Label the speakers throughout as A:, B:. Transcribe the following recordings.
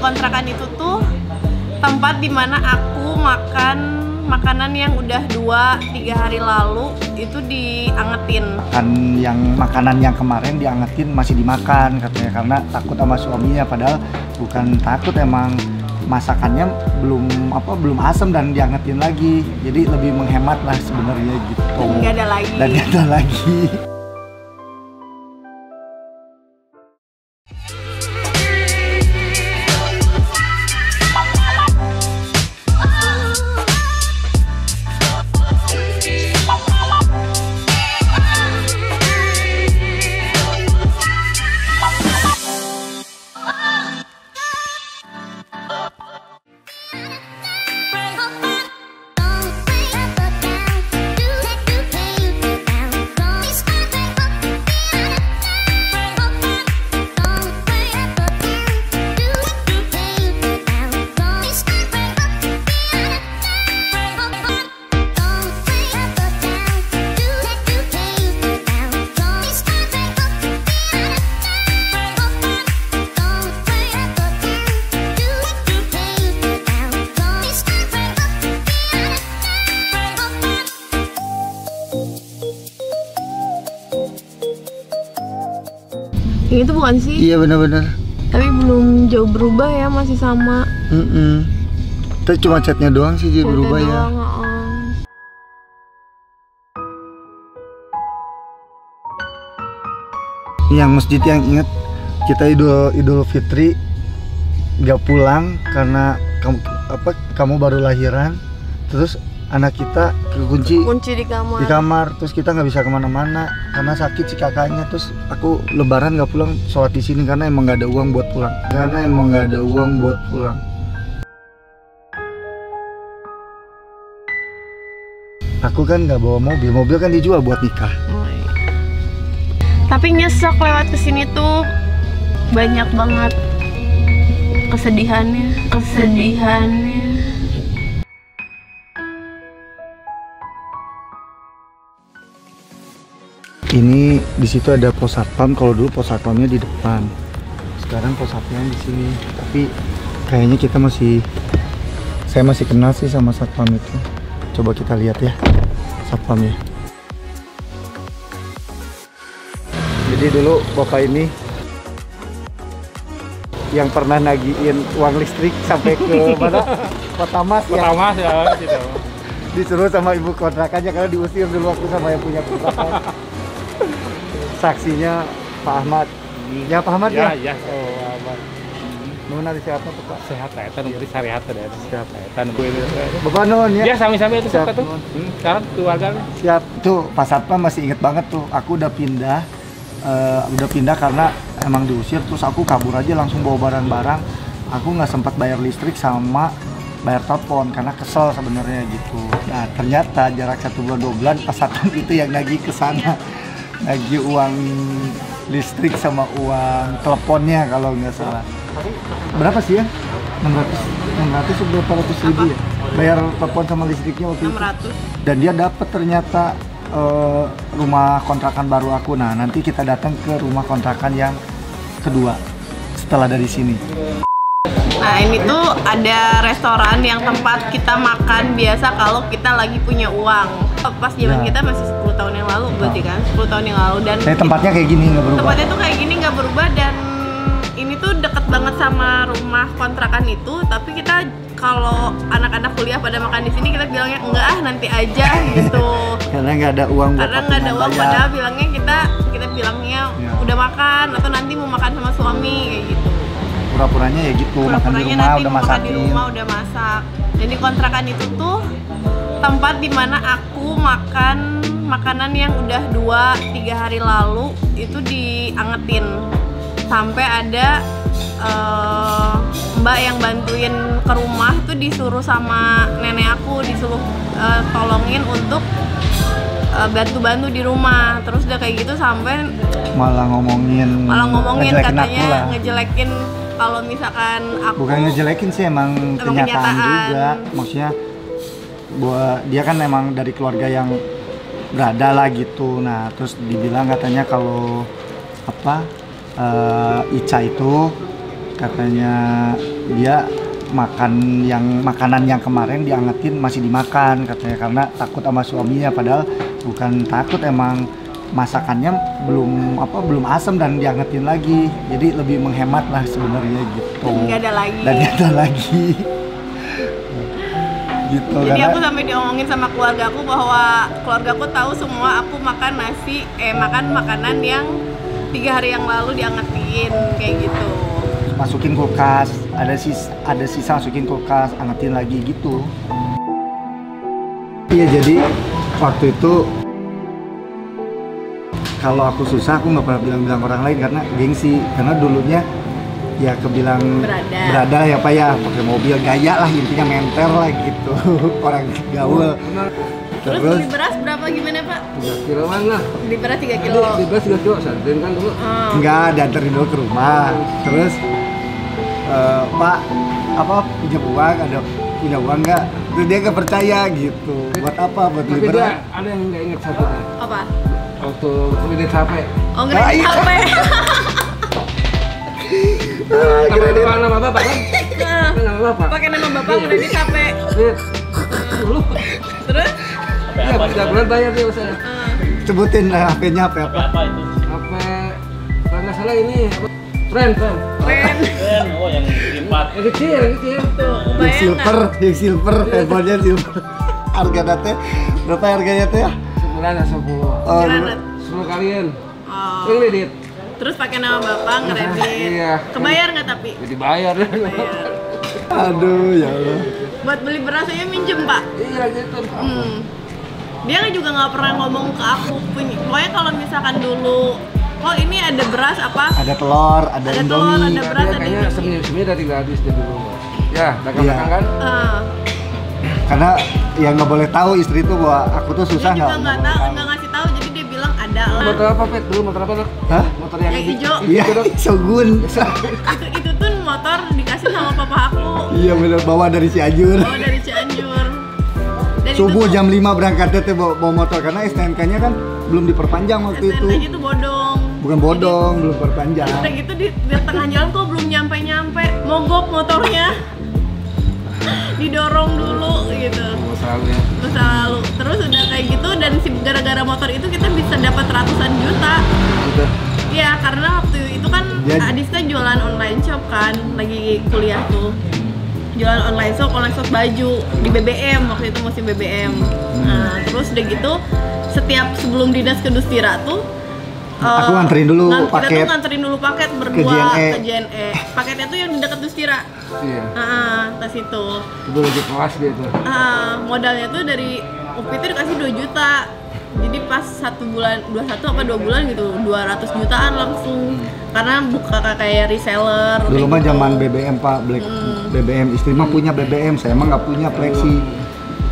A: kontrakan itu tuh tempat dimana aku makan makanan yang udah 2-3 hari lalu itu diangetin.
B: Makanan yang kemarin diangetin masih dimakan katanya karena takut sama suaminya, padahal bukan takut, emang masakannya belum asam dan diangetin lagi, jadi lebih menghemat lah sebenarnya gitu.
A: Dan nggak ada lagi. Ini tuh bukan sih?
B: Iya benar-benar.
A: Tapi belum jauh berubah ya, masih sama.
B: Tapi cuma catnya doang sih dia berubah ya. Yang masjid yang inget kita Idul Fitri nggak pulang karena kamu baru lahiran, terus anak kita kunci
A: di kamar.
B: Terus kita nggak bisa kemana-mana karena sakit si kakaknya. Terus aku lebaran nggak pulang, sholat di sini karena emang nggak ada uang buat pulang. Aku kan nggak bawa mobil kan dijual buat nikah.
A: Tapi nyesek lewat kesini tuh banyak banget kesedihannya.
B: Ini di situ ada pos satpam. Kalau dulu pos satpamnya di depan, sekarang pos satpamnya di sini. Tapi kayaknya saya masih kenal sih sama satpam itu. Coba kita lihat ya satpamnya. Jadi dulu bapak ini yang pernah nagiin uang listrik sampai ke mana? Kota Mas ya gitu. Disuruh sama ibu kontrakannya karena diusir dulu waktu sama yang punya kontrakan. Saksinya Pak Ahmad. Ya Pak Ahmad ya?
C: Ya.
B: Oh, Ahmad. Nuhun ari sehat tuh Pak.
C: Sehat eta nu beri syariat teh. Sehat eta nu.
B: Bapak nuhun ya.
C: Ya sami-sami itu suka tuh. Sekarang keluarga.
B: Siap. Tuh Pak Satpam masih inget banget tuh. Aku udah pindah karena emang diusir, terus aku kabur aja langsung bawa barang-barang. Aku nggak sempat bayar listrik sama bayar telepon karena kesel sebenarnya gitu. Nah ternyata jarak 1 bulan 2 bulan Pak Satpam itu yang nagih ke sana. Lagi uang listrik sama uang teleponnya kalau nggak salah. Berapa sih ya? 600 atau berapa ratus ribu ya? Bayar telepon sama listriknya waktu 600. Itu. Dan dia dapat ternyata rumah kontrakan baru aku. Nah nanti kita datang ke rumah kontrakan yang kedua setelah dari sini.
A: Nah ini tuh ada restoran yang tempat kita makan biasa kalau kita lagi punya uang. Pas zaman kita masih 10 tahun yang lalu berarti kan, 10 tahun yang lalu. Dan
B: tempatnya kayak gini nggak berubah.
A: Tempatnya tuh kayak gini nggak berubah, dan ini tuh deket banget sama rumah kontrakan itu. Tapi kita kalau anak-anak kuliah pada makan di sini kita bilangnya enggak nanti aja gitu.
B: Karena nggak ada uang.
A: Karena nggak ada uang, padahal bilangnya kita bilangnya udah makan atau nanti mau makan sama suami kayak gitu.
B: Pura-puranya ya gitu, makan di rumah udah masakin.
A: Di rumah udah masak. Dan di kontrakan itu tuh tempat dimana aku makan makanan yang udah 2-3 hari lalu itu diangetin. Sampai ada mbak yang bantuin ke rumah tuh disuruh sama nenek aku, disuruh tolongin untuk bantu-bantu di rumah. Terus udah kayak gitu sampai malah ngomongin katanya ngejelekin kalau misalkan aku.
B: Bukan ngejelekin sih, emang kenyataan juga. Maksudnya bahwa dia kan emang dari keluarga yang berada lah gitu. Nah terus dibilang katanya kalau Ica itu katanya dia makanan yang kemarin diangetin masih dimakan katanya karena takut sama suaminya, padahal bukan takut, emang masakannya belum asam dan diangetin lagi, jadi lebih menghemat lah sebenarnya gitu.
A: Nggak ada lagi.
B: Gitu.
A: Jadi
B: karena
A: aku sampai diomongin sama keluargaku bahwa keluargaku tahu semua aku makan makanan yang 3 hari yang lalu diangetin kayak gitu.
B: Masukin kulkas, ada sisa masukin kulkas, angetin lagi gitu. Iya, jadi waktu itu kalau aku susah aku nggak pernah bilang orang lain karena gengsi, karena dulunya ya kebilang berada ya Pak ya, pakai mobil gaya lah, intinya menter lah gitu. Orang gaul.
A: Terus beli beras berapa gimana Pak?
D: 3 kiloan lah.
A: Beli beras 3 kilo.
D: Beli beras 3 kilo, santuin kan dulu.
B: Enggak, dianterin dulu ke rumah. Terus Pak, punya uang, punya uang nggak? Terus dia nggak percaya gitu. Buat apa? Buat beli beras?
D: Tapi ada yang nggak inget satu.
A: Apa?
D: Waktu kredit HP.
A: Oh, kredit HP.
D: Kredit nama bapak kan? Nama bapak.
A: Pakai nama bapak kredit HP.
D: Dulu.
A: Terus?
D: Iya, 3 bulan bayar dia saya.
B: Sebutin HP-nya apa?
D: HP, kalau nggak salah ini Friend.
C: Oh yang 4.
D: Yang kecil.
A: Tuh,
B: Yang silver, handphonenya silver. Harga data berapa harganya tuh ya?
D: Sebulan 10.
B: Oh,
D: 10 kalian.
A: Oh.
D: Kredit.
A: Terus pakai nama bapak ngeredit.
D: Iya.
A: Kebayar nggak tapi?
D: Jadi bayar.
A: Bayar.
B: aduh ya Allah.
A: Buat beli beras aja minjem Pak.
D: Iya gitu.
A: Dia juga nggak pernah ngomong ke aku. Pokoknya kalau misalkan dulu, oh ini ada beras apa?
B: Ada telur, ada
A: telur,
B: Indomie.
A: ada beras, ada
D: Kayaknya
A: Indomie.
D: semi udah tinggal habis di dulu. Ya, dagang-dagang kan?
B: Karena yang nggak boleh tahu istri itu bahwa aku tuh susah
A: Dia juga nggak
B: boleh
A: nggak ngasih tahu, jadi dia bilang ada lah.
D: Motor apa, Pet? Dulu motor apa, Dok?
B: Hah?
D: Motor yang
A: Yang hijau.
B: Iya, Shogun.
A: itu tuh motor dikasih sama papa aku.
B: Iya bener, bawa dari Cianjur.
A: Bawa dari Cianjur. Dan
B: Subuh
A: itu
B: jam 5 berangkatnya tuh bawa motor karena STNK-nya kan belum diperpanjang waktu itu.
A: STNK-nya tuh bodong.
B: Bukan bodong, belum perpanjang.
A: Udah gitu di tengah jalan kok belum nyampe mogok motornya. Didorong dulu gitu.
D: selalu ya.
A: Masa lalu. Terus udah kayak gitu dan gara-gara motor itu kita bisa dapat ratusan juta.
D: Udah.
A: Iya, karena waktu itu kan Adiska jualan online shop kan, lagi kuliah tuh. Jualan online shop baju di BBM, waktu itu musim BBM. Nah, terus udah gitu setiap sebelum dinas ke Dustira tuh
B: aku nganterin dulu paket.
A: Kita tuh nganterin dulu paket berdua ke JNE. Paketnya tuh yang di dekat Dustira.
D: Iya.
A: Tas itu.
D: Itu lagi kelas dia tuh.
A: Modalnya tuh dari UPI itu dikasih 2 juta. Jadi pas 1 bulan, 2 bulan gitu, 200 jutaan langsung. Karena buka kayak reseller.
B: Dulu mah
A: gitu.
B: zaman BBM Pak, BBM. Istri mah punya BBM, saya mah nggak punya Flexi.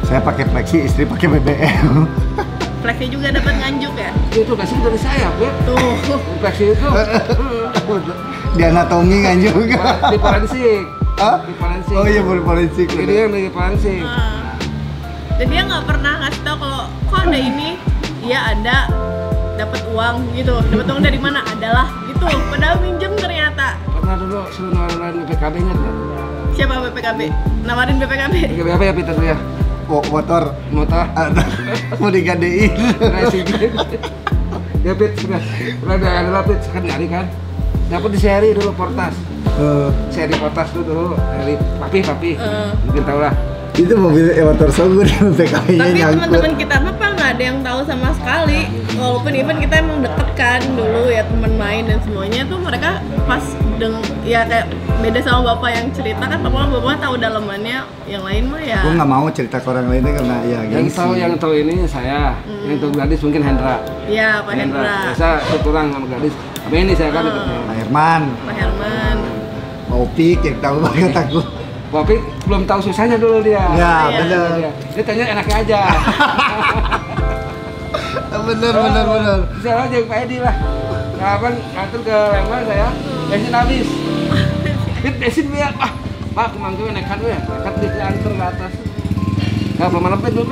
B: Saya pakai Flexi, istri pakai BBM.
A: Flexi juga dapat nganjuk ya?
D: Itu kasih dari saya, Bet.
A: Tuh.
D: Flexi itu.
B: Di anatomi nganjuk.
D: Di forensik.
B: Hah?
D: Di forensik.
B: Oh iya, forensik.
D: Jadi dia yang di forensik.
A: Dan dia nggak pernah ngasih tahu kalau kok ada ini. Iya ada, dapat uang gitu. Dapat uang dari mana? Adalah gitu. Padahal minjem ternyata.
D: Pernah dulu suruh nawarin BPKB nya tuh.
A: Siapa BPKB? Nawarin BPKB?
D: BPKB apa ya Peter tuh ya?
B: Motor mau digadein.
D: Racing. Ya Pit, sudah ada Pit sekarang nyari kan. Dapat di seri dulu Portas. Seri Portas dulu dari papi. Mungkin tahu lah.
B: Itu mobil motor Shogun PKI-nya
A: Tapi
B: nyangkut.
A: teman-teman kita mah nggak ada yang tahu sama sekali. Walaupun even kita emang deket kan dulu ya, teman main dan semuanya tuh mereka pas ya kayak beda sama bapak yang cerita kan, bapak tahu dalamannya, yang lain mah ya.
B: Gue nggak mau cerita ke orang lainnya karena ya gengsi.
D: Yang tahu ini saya, yang tahu gadis mungkin Hendra.
A: Iya, Pak Hendra.
D: Biasa tutulang sama gadis. Apa ini saya kan dekatnya.
B: Pak Herman,
A: Pak Herman.
B: Pak Opik yang tahu banget aku.
D: Tapi belum tahu susahnya dulu dia.
B: Ya,
A: Iya.
B: bener.
D: Dia tanya enaknya aja.
B: bener.
D: Bisa aja Pak Edi lah. Kapan nganter ke Lembang saya, bensin habis. Bensin biar Pak kemang gue nekat gue, nekat diantar ke atas. Nggak belum mana belum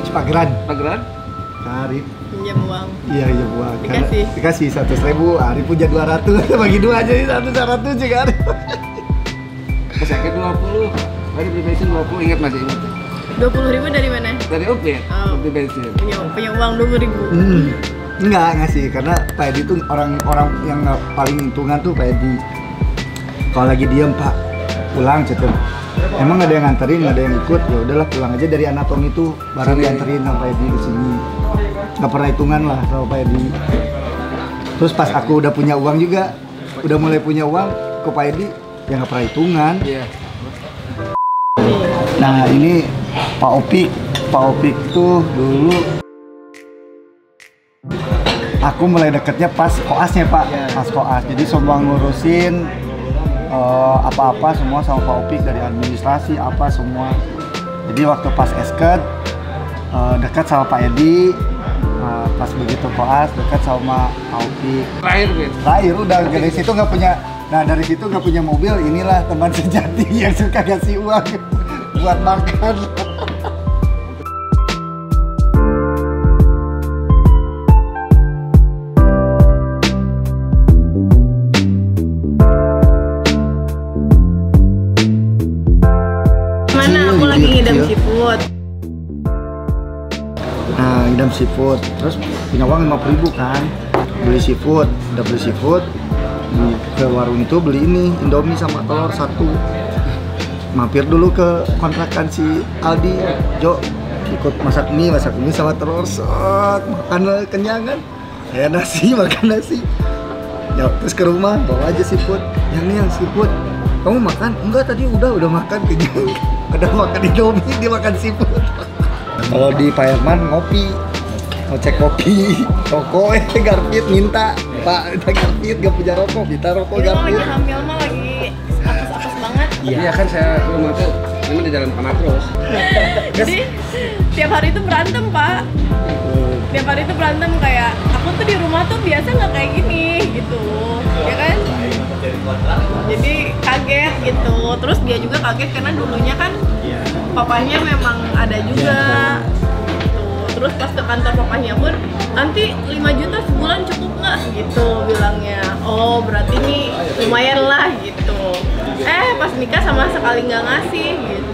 B: Cipageran.
D: Pageran.
B: Arif.
A: Pinjam uang.
B: Iya buang.
A: Dikasih.
B: 100.000, Arif punya 200. Bagi 2 aja ini 100 juga Arif.
D: Kesakit 20. Tadi beli bensin 20, ingat masih ingat.
A: 20.000 dari mana?
D: Dari Upit,
A: Oh.
D: beli bensin.
A: Punya uang 20.000.
B: Enggak sih, karena Pak Edi tuh orang yang paling hitungan tuh Pak Edi. Kalau lagi diem Pak, pulang cetur. Emang nggak ada yang nganterin, nggak ada yang ikut, ya udahlah pulang aja dari anatomi itu barang dianterin sama Pak Edi ke sini. Nggak pernah hitungan lah sama Pak Edi. Terus pas aku udah punya uang juga, udah mulai punya uang ke Pak Edi, ya nggak pernah hitungan.
D: Iya.
B: Nah ini Pak Opik tuh dulu aku mulai deketnya pas koasnya Pak, pas koas. Jadi semua ngurusin apa-apa semua sama Pak Opik, dari administrasi apa semua. Jadi waktu pas esket dekat sama Pak Edi, pas begitu koas dekat sama Pak Opik. Terakhir udah dari situ nggak punya. Nah dari situ nggak punya mobil, inilah teman sejati yang suka kasih uang buat makan.
A: Mana aku lagi ngidam seafood.
B: Nah, ngidam seafood. Terus punya uang 50.000 kan. Beli seafood, udah beli seafood. Ke warung itu beli ini Indomie sama telur 1. Mampir dulu ke kontrakan si Aldi, Jo. Ikut masak mie sama telur, makan kenyang kan. Ya nasi, makan nasi. Ya, terus ke rumah bawa aja seafood. Yang ini yang seafood. Kamu makan? Enggak, tadi udah makan kenyang. Udah makan Indomie, dia makan seafood. Kalau di Pak Herman ngopi, ngecek kopi, rokok, Garpit minta, Pak, Garpit gak punya rokok, minta rokok
A: Ini
B: Garpit.
A: lagi hamil mah lagi apes-apes banget.
D: Iya kan saya ke rumah tuh, ini di jalan Panah terus.
A: Jadi tiap hari itu berantem Pak. Tiap hari itu berantem kayak aku tuh di rumah tuh biasa nggak kayak gini gitu, ya kan? Jadi kaget gitu. Terus dia juga kaget karena dulunya kan papanya memang ada juga. Gitu. Terus pas ke kantor papanya pun nanti 5 juta sebulan cukup nggak gitu bilangnya. Oh berarti nih lumayan lah gitu. Pas nikah sama sekali nggak ngasih gitu.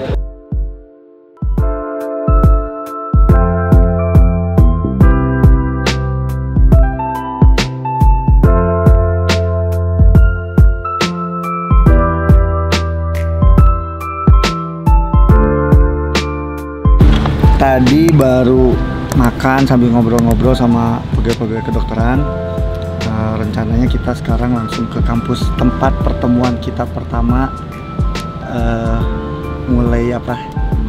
B: Tadi baru makan sambil ngobrol-ngobrol sama pegawai-pegawai kedokteran. Rencananya kita sekarang langsung ke kampus tempat pertemuan kita pertama. Mulai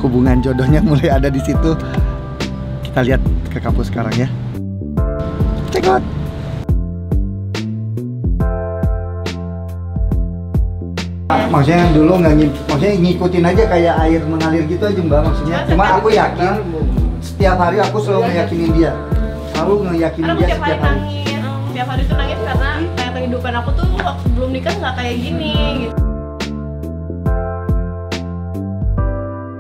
B: hubungan jodohnya mulai ada di situ. Kita lihat ke kampus sekarang ya. Cekot. Maksudnya dulu maksudnya ngikutin aja kayak air mengalir gitu aja Mbak maksudnya. Cuma aku yakin setiap hari aku selalu ngeyakinin dia. Selalu ngeyakinin dia setiap hari.
A: Nangis. Setiap hari tuh nangis karena kayak kehidupan aku tuh waktu belum nikah nggak kayak gini gitu.